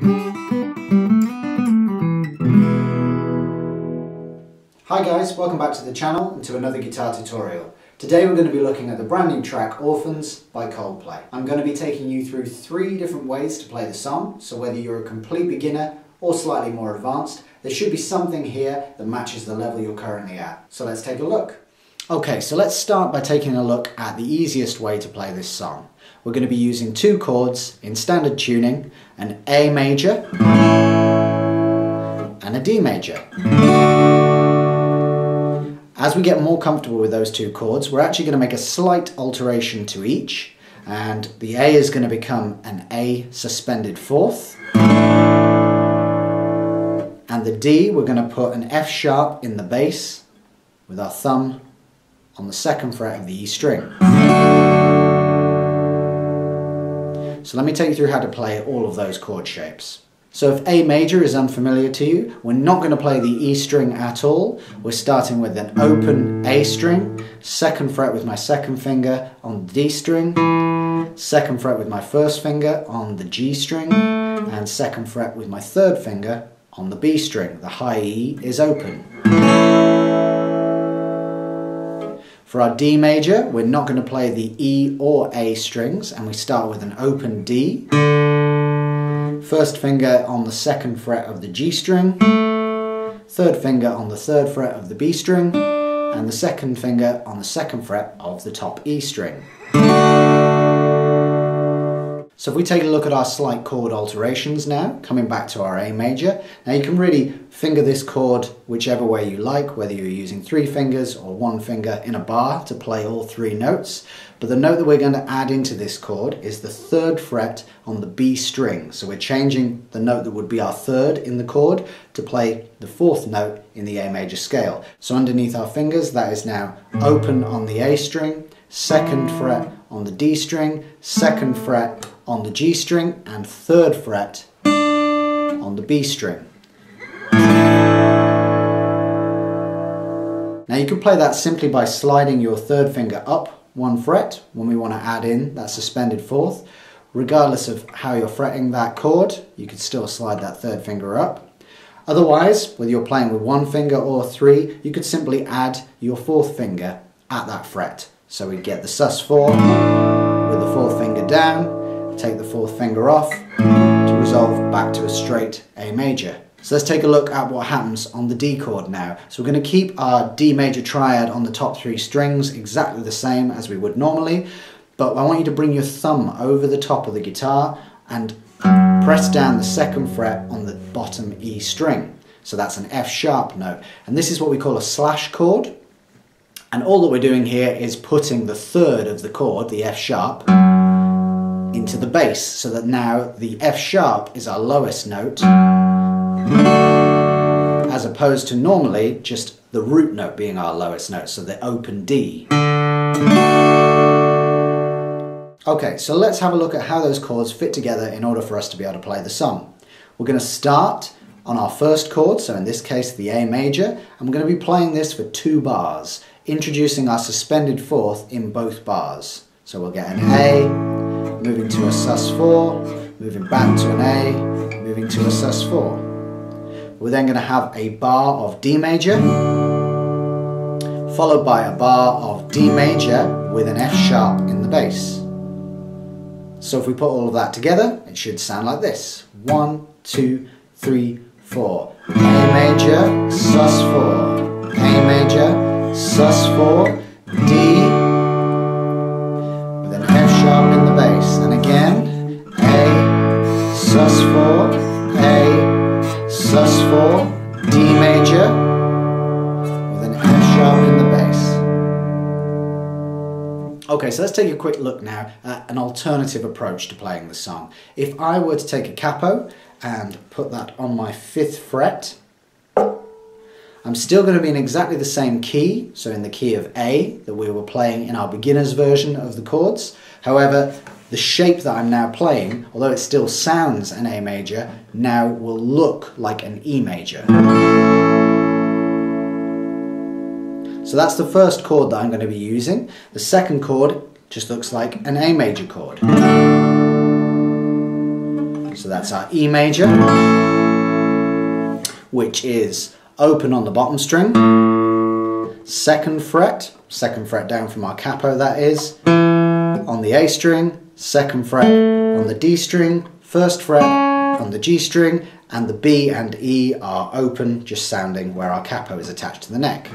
Hi guys, welcome back to the channel and to another guitar tutorial. Today we're going to be looking at the brand new track Orphans by Coldplay. I'm going to be taking you through 3 different ways to play the song, so whether you're a complete beginner or slightly more advanced, there should be something here that matches the level you're currently at. So let's take a look. Okay, so let's start by taking a look at the easiest way to play this song. We're going to be using 2 chords in standard tuning, an A major and a D major. As we get more comfortable with those 2 chords, we're actually going to make a slight alteration to each, and the A is going to become an A suspended 4th, and the D we're going to put an F sharp in the bass with our thumb on the 2nd fret of the E string. So let me take you through how to play all of those chord shapes. So if A major is unfamiliar to you, we're not going to play the E string at all. We're starting with an open A string, 2nd fret with my 2nd finger on the D string, 2nd fret with my 1st finger on the G string, and 2nd fret with my 3rd finger on the B string. The high E is open. For our D major, we're not going to play the E or A strings, and we start with an open D. 1st finger on the 2nd fret of the G string, 3rd finger on the 3rd fret of the B string, and the 2nd finger on the 2nd fret of the top E string. So if we take a look at our slight chord alterations now, coming back to our A major, now you can really finger this chord whichever way you like, whether you're using 3 fingers or 1 finger in a bar to play all 3 notes. But the note that we're going to add into this chord is the 3rd fret on the B string. So we're changing the note that would be our 3rd in the chord to play the 4th note in the A major scale. So underneath our fingers, that is now open on the A string, 2nd fret on the D string, 2nd fret on the G string, and 3rd fret on the B string. Now you can play that simply by sliding your 3rd finger up 1 fret when we want to add in that suspended 4th. Regardless of how you're fretting that chord, you could still slide that 3rd finger up. Otherwise, whether you're playing with 1 finger or 3, you could simply add your 4th finger at that fret. So we get the sus4 with the 4th finger down, take the 4th finger off to resolve back to a straight A major. So let's take a look at what happens on the D chord now. So we're going to keep our D major triad on the top 3 strings exactly the same as we would normally, but I want you to bring your thumb over the top of the guitar and press down the 2nd fret on the bottom E string. So that's an F sharp note, and this is what we call a slash chord. And all that we're doing here is putting the 3rd of the chord, the F sharp, into the bass, so that now the F sharp is our lowest note, as opposed to normally just the root note being our lowest note, so the open D. Okay, so let's have a look at how those chords fit together in order for us to be able to play the song. We're going to start on our 1st chord, so in this case the A major, and we're going to be playing this for 2 bars, introducing our suspended 4th in both bars. So we'll get an A, moving to a sus4, moving back to an A, moving to a sus4. We're then going to have a bar of D major, followed by a bar of D major with an F sharp in the bass. So if we put all of that together, it should sound like this. 1, 2, 3, 4. A major, sus4, A major, sus4, D with an F sharp in the bass. And again, A, sus4, A, sus4, D major with an F sharp in the bass. Okay, so let's take a quick look now at an alternative approach to playing the song. If I were to take a capo and put that on my 5th fret, I'm still going to be in exactly the same key, so in the key of A that we were playing in our beginner's version of the chords. However, the shape that I'm now playing, although it still sounds an A major, now will look like an E major. So that's the 1st chord that I'm going to be using. The 2nd chord just looks like an A major chord. So that's our E major, which is open on the bottom string, second fret down from our capo that is, on the A string, second fret on the D string, first fret on the G string, and the B and E are open, just sounding where our capo is attached to the neck.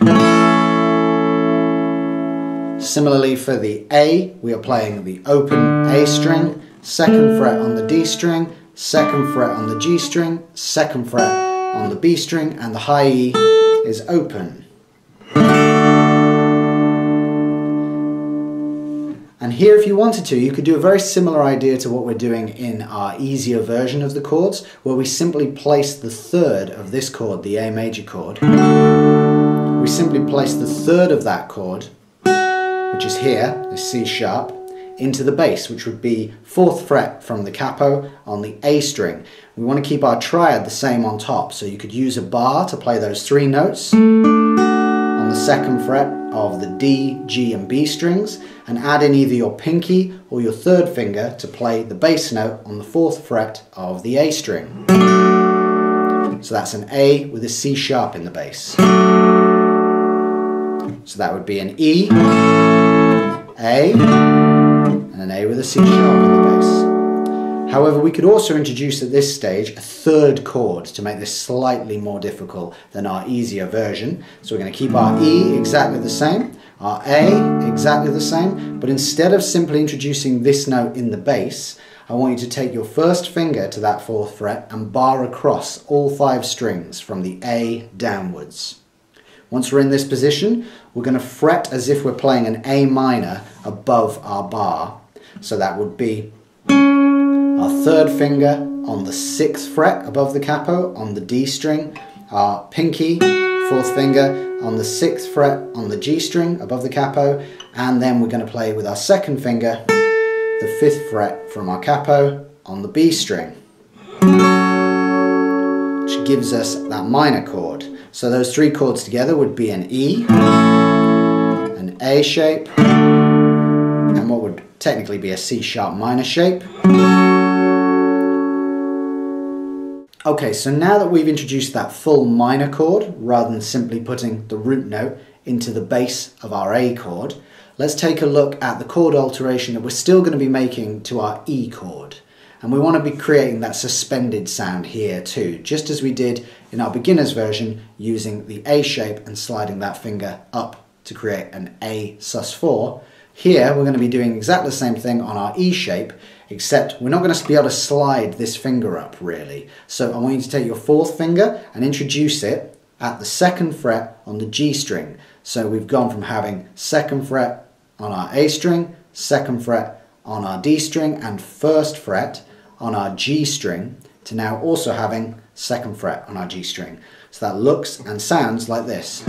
Similarly for the A, we are playing the open A string, second fret on the D string, second fret on the G string, second fret on the B string, and the high E is open. And here, if you wanted to, you could do a very similar idea to what we're doing in our easier version of the chords, where we simply place the third of this chord, the A major chord. We simply place the third of that chord, which is here, the C sharp, into the bass, which would be 4th fret from the capo on the A string. We want to keep our triad the same on top, so you could use a bar to play those 3 notes on the 2nd fret of the D, G and B strings, and add in either your pinky or your 3rd finger to play the bass note on the 4th fret of the A string. So that's an A with a C sharp in the bass. So that would be an E, A, and an A with a C sharp in the bass. However, we could also introduce at this stage a 3rd chord to make this slightly more difficult than our easier version. So we're going to keep our E exactly the same, our A exactly the same, but instead of simply introducing this note in the bass, I want you to take your first finger to that 4th fret and bar across all 5 strings from the A downwards. Once we're in this position, we're going to fret as if we're playing an A minor above our bar. So that would be our 3rd finger on the 6th fret above the capo on the D string, our pinky, 4th finger on the 6th fret on the G string above the capo, and then we're going to play with our 2nd finger the 5th fret from our capo on the B string, which gives us that minor chord. So those 3 chords together would be an E, an A shape, and what would technically be a C sharp minor shape. Okay, so now that we've introduced that full minor chord, rather than simply putting the root note into the bass of our A chord, let's take a look at the chord alteration that we're still going to be making to our E chord. And we want to be creating that suspended sound here too, just as we did in our beginner's version, using the A shape and sliding that finger up to create an A sus4. Here we're going to be doing exactly the same thing on our E shape, except we're not going to be able to slide this finger up really. So I want you to take your 4th finger and introduce it at the 2nd fret on the G string. So we've gone from having 2nd fret on our A string, 2nd fret on our D string, and 1st fret on our G string, to now also having 2nd fret on our G string. So that looks and sounds like this.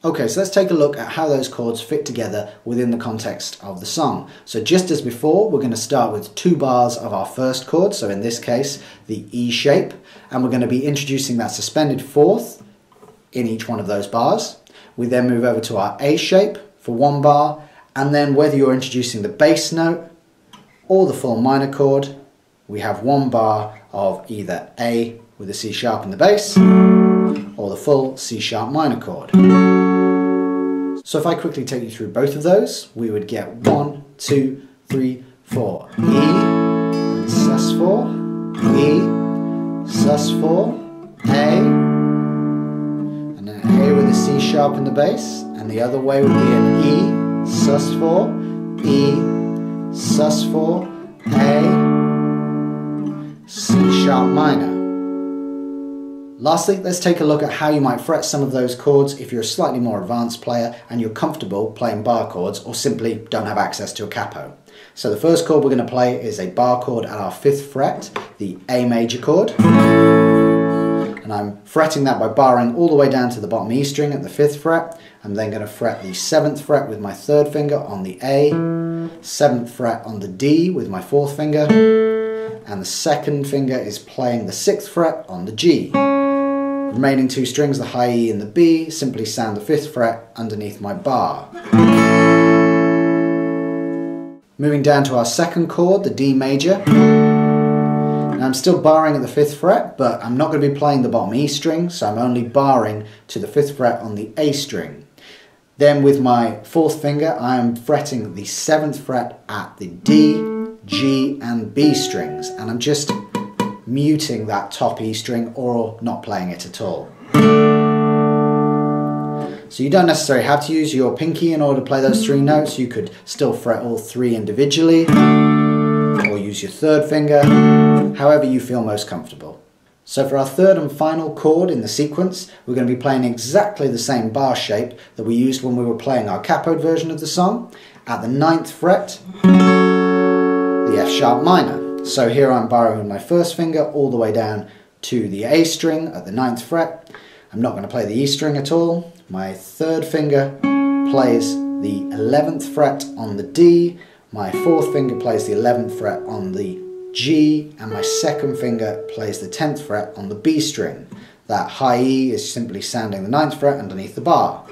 Okay, so let's take a look at how those chords fit together within the context of the song. So just as before, we're going to start with 2 bars of our first chord, so in this case the E shape, and we're going to be introducing that suspended 4th in each one of those bars. We then move over to our A shape for 1 bar, and then whether you're introducing the bass note or the full minor chord, we have 1 bar of either A with a C sharp in the bass or the full C sharp minor chord. So if I quickly take you through both of those, we would get 1, 2, 3, 4. E, sus4, E, sus4, A, and then an A with a C sharp in the bass, and the other way would be an E, sus4, E, sus4, A, C sharp minor. Lastly, let's take a look at how you might fret some of those chords if you're a slightly more advanced player and you're comfortable playing bar chords or simply don't have access to a capo. So the first chord we're going to play is a bar chord at our 5th fret, the A major chord. And I'm fretting that by barring all the way down to the bottom E string at the 5th fret. I'm then going to fret the 7th fret with my 3rd finger on the A, 7th fret on the D with my 4th finger, and the 2nd finger is playing the 6th fret on the G. Remaining two strings, the high E and the B, simply sound the 5th fret underneath my bar. Moving down to our second chord, the D major. Now I'm still barring at the 5th fret, but I'm not going to be playing the bottom E string, so I'm only barring to the 5th fret on the A string. Then with my 4th finger, I am fretting the 7th fret at the D, G and B strings, and I'm just muting that top E string or not playing it at all. So you don't necessarily have to use your pinky in order to play those 3 notes. You could still fret all 3 individually, or use your 3rd finger, however you feel most comfortable. So for our 3rd and final chord in the sequence, we're going to be playing exactly the same bar shape that we used when we were playing our capoed version of the song. At the 9th fret, the F sharp minor. So here I'm borrowing my 1st finger all the way down to the A string at the 9th fret. I'm not going to play the E string at all. My 3rd finger plays the 11th fret on the D, my 4th finger plays the 11th fret on the G, and my 2nd finger plays the 10th fret on the B string. That high E is simply sounding the 9th fret underneath the bar.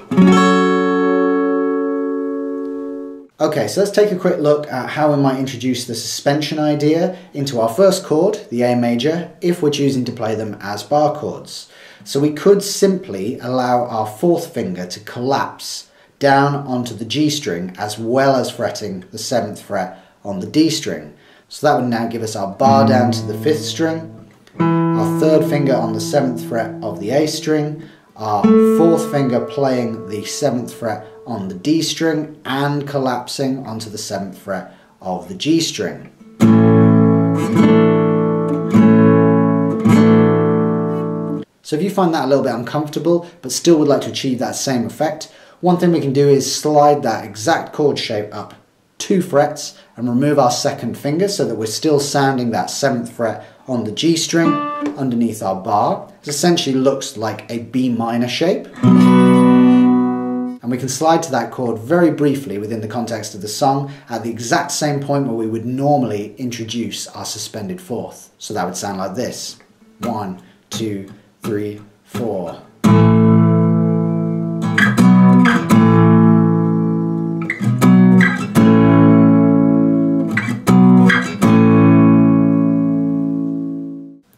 Okay, so let's take a quick look at how we might introduce the suspension idea into our first chord, the A major, if we're choosing to play them as bar chords. So we could simply allow our 4th finger to collapse down onto the G string as well as fretting the 7th fret on the D string. So that would now give us our bar down to the 5th string, our 3rd finger on the 7th fret of the A string, our 4th finger playing the 7th fret on the D string and collapsing onto the 7th fret of the G string. So if you find that a little bit uncomfortable but still would like to achieve that same effect, one thing we can do is slide that exact chord shape up 2 frets and remove our 2nd finger so that we're still sounding that 7th fret on the G string underneath our bar. It essentially looks like a B minor shape. And we can slide to that chord very briefly within the context of the song at the exact same point where we would normally introduce our suspended 4th. So that would sound like this. 1, 2, 3, 4.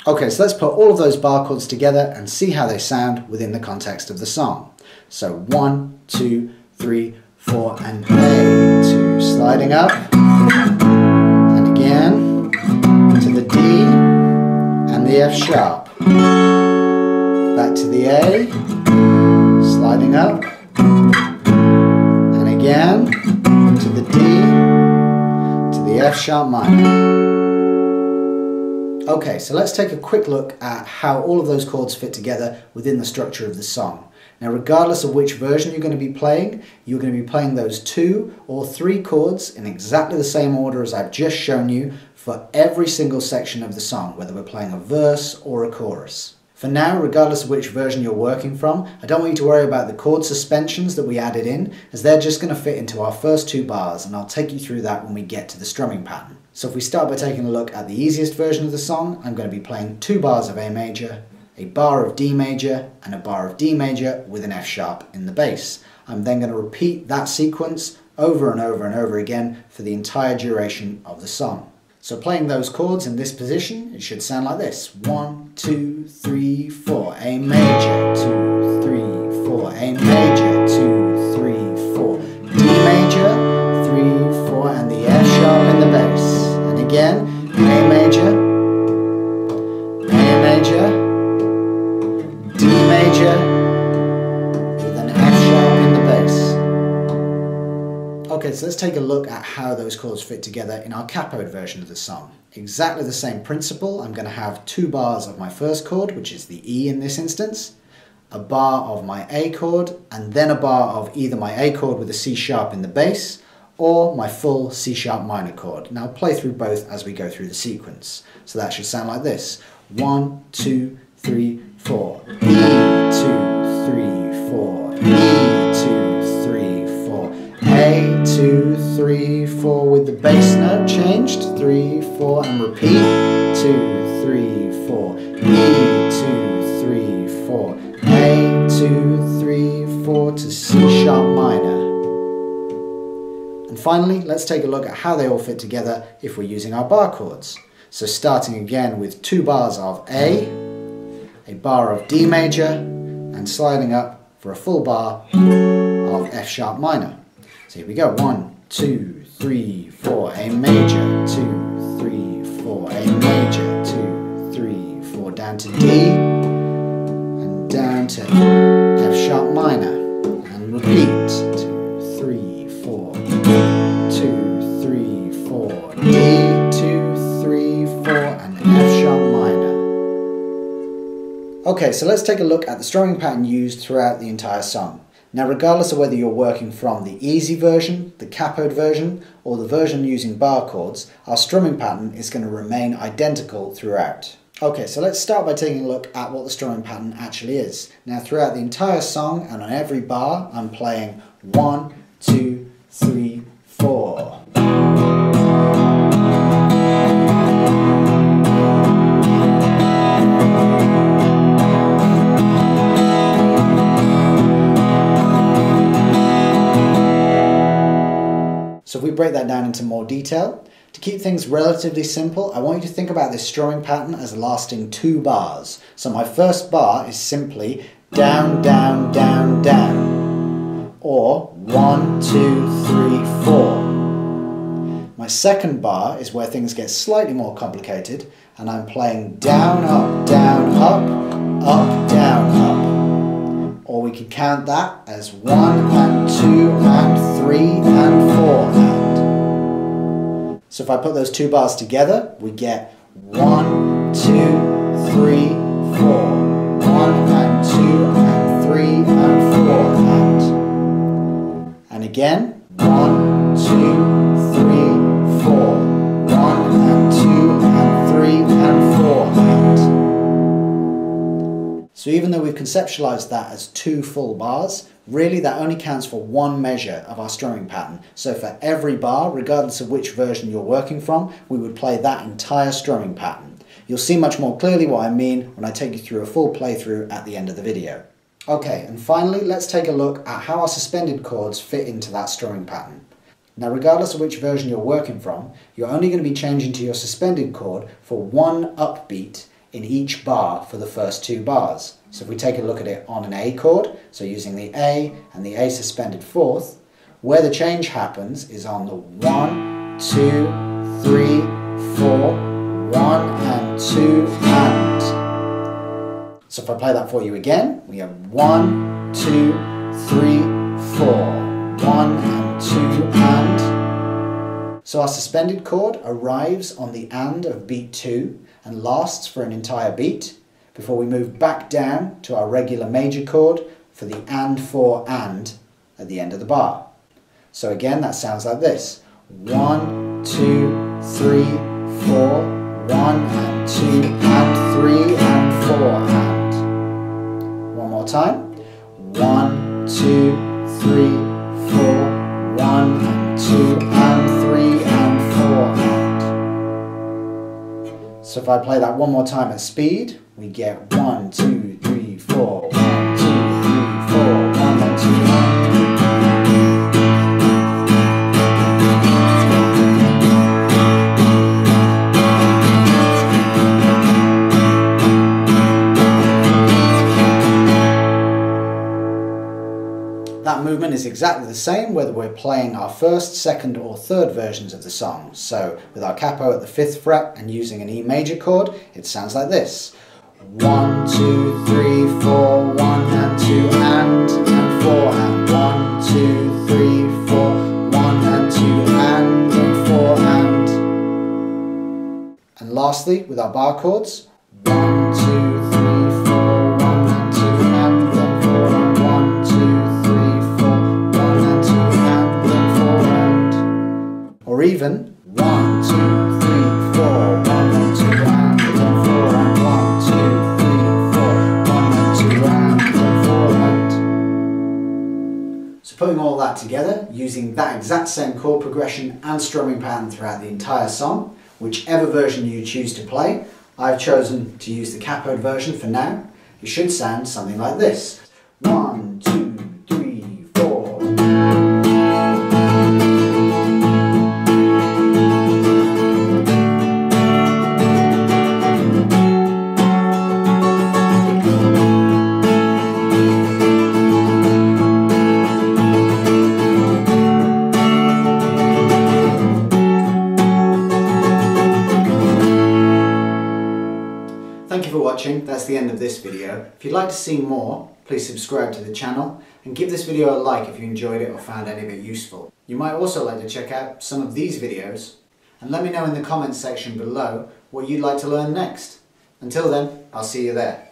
Okay, so let's put all of those bar chords together and see how they sound within the context of the song. So 1, 2, 3, 4 and A, 2, sliding up, and again to the D and the F sharp. Back to the A, sliding up, and again to the D, to the F sharp minor. Okay, so let's take a quick look at how all of those chords fit together within the structure of the song. Now, regardless of which version you're going to be playing, you're going to be playing those 2 or 3 chords in exactly the same order as I've just shown you for every single section of the song, whether we're playing a verse or a chorus. For now, regardless of which version you're working from, I don't want you to worry about the chord suspensions that we added in, as they're just going to fit into our first 2 bars, and I'll take you through that when we get to the strumming pattern. So if we start by taking a look at the easiest version of the song, I'm going to be playing 2 bars of A major, a bar of D major, and a bar of D major with an F sharp in the bass. I'm then going to repeat that sequence over and over and over again for the entire duration of the song. So playing those chords in this position, it should sound like this. 1, 2, 3, 4, A major, 2, 3, 4, A major, 2, 3, 4, D major, 3, 4, and the F sharp in the bass. And again, A major, A major, D major, with an F sharp in the bass. Okay, so let's take a look at how those chords fit together in our capoed version of the song. Exactly the same principle. I'm going to have 2 bars of my first chord, which is the E in this instance, a bar of my A chord, and then a bar of either my A chord with a C sharp in the bass, or my full C sharp minor chord. Now I'll play through both as we go through the sequence. So that should sound like this. 1, 2, 3, 4. E, 2, 3, 4. E, 2, 3, 4. A, 2, 3, 4 with the bass note changed. 3, 4 and repeat. 2, 3, 4. E, 2, 3, 4. 4. A, 2, 3, 4 to C sharp minor. And finally, let's take a look at how they all fit together if we're using our bar chords. So starting again with 2 bars of A bar of D major, and sliding up for a full bar of F sharp minor. So here we go, 1, 2, 3, 4, A major, 2, 3, 4, A major, 2, 3, 4, down to D, and down to F sharp minor, and repeat, 2, 3, 4, 2, 3, 4, D, 2, 3, 4, and F sharp minor. Okay, so let's take a look at the strumming pattern used throughout the entire song. Now, regardless of whether you're working from the easy version, the capoed version, or the version using bar chords, our strumming pattern is going to remain identical throughout. Okay, so let's start by taking a look at what the strumming pattern actually is. Now, throughout the entire song and on every bar, I'm playing 1, 2, 3, 4. So if we break that down into more detail, to keep things relatively simple, I want you to think about this strumming pattern as lasting 2 bars. So my first bar is simply down, down, down, down, or 1, 2, 3, 4. My second bar is where things get slightly more complicated, and I'm playing down, up, down, up, up, down, up. Or we could count that as 1 and 2 and 3 and 4 and. So if I put those 2 bars together, we get 1, 2, 3, 4. 1 and 2 and 3 and 4 and. And again, 1, 2, 3, 4. 1 and 2 and 3 and 4 and. So even though we've conceptualized that as 2 full bars, really that only counts for 1 measure of our strumming pattern. So for every bar, regardless of which version you're working from, we would play that entire strumming pattern. You'll see much more clearly what I mean when I take you through a full playthrough at the end of the video. Okay, and finally, let's take a look at how our suspended chords fit into that strumming pattern. Now, regardless of which version you're working from, you're only going to be changing to your suspended chord for 1 upbeat in each bar for the first 2 bars. So if we take a look at it on an A chord, so using the A and the A suspended 4th, where the change happens is on the 1, 2, 3, 4, 1 and 2 and. So if I play that for you again, we have 1, 2, 3, 4, 1 and 2 and. So our suspended chord arrives on the and of beat 2 and lasts for an entire beat before we move back down to our regular major chord for the and 4 and at the end of the bar. So again, that sounds like this. 1, 2, 3, 4, 1 and 2 and 3 and 4 and. One more time. 1, 2, 3, 4, 1 and 2 and 3 and 4 and. So if I play that one more time at speed, we get 1, 2, 3, 4, 1, 2, 3, 4, 1 and 2 and. That movement is exactly the same whether we're playing our first, second or third versions of the song. So with our capo at the 5th fret and using an E major chord, it sounds like this. 1, 2, 3, 4, 1 and 2 and 4 and. 1, 2, 3, 4, 1 and 2 and 4 and. And lastly, with our bar chords, 1, 2, 3, 4, 1 and 2 and then 4 and. 1, 2, 3, 4, 1 and 2 and then 4 and. Or even 1, 2, 3, 4, 1 and 2 and then 4 and. 1, 2, 3, 4, 1 and 2 and then 4 and. So putting all that together, using that exact same chord progression and strumming pattern throughout the entire song, whichever version you choose to play, I've chosen to use the capoed version for now. it should sound something like this. 1, 2, 3, 4. Thank you for watching. That's the end of this video. If you'd like to see more, please subscribe to the channel and give this video a like if you enjoyed it or found any of it useful. You might also like to check out some of these videos and let me know in the comments section below what you'd like to learn next. Until then, I'll see you there.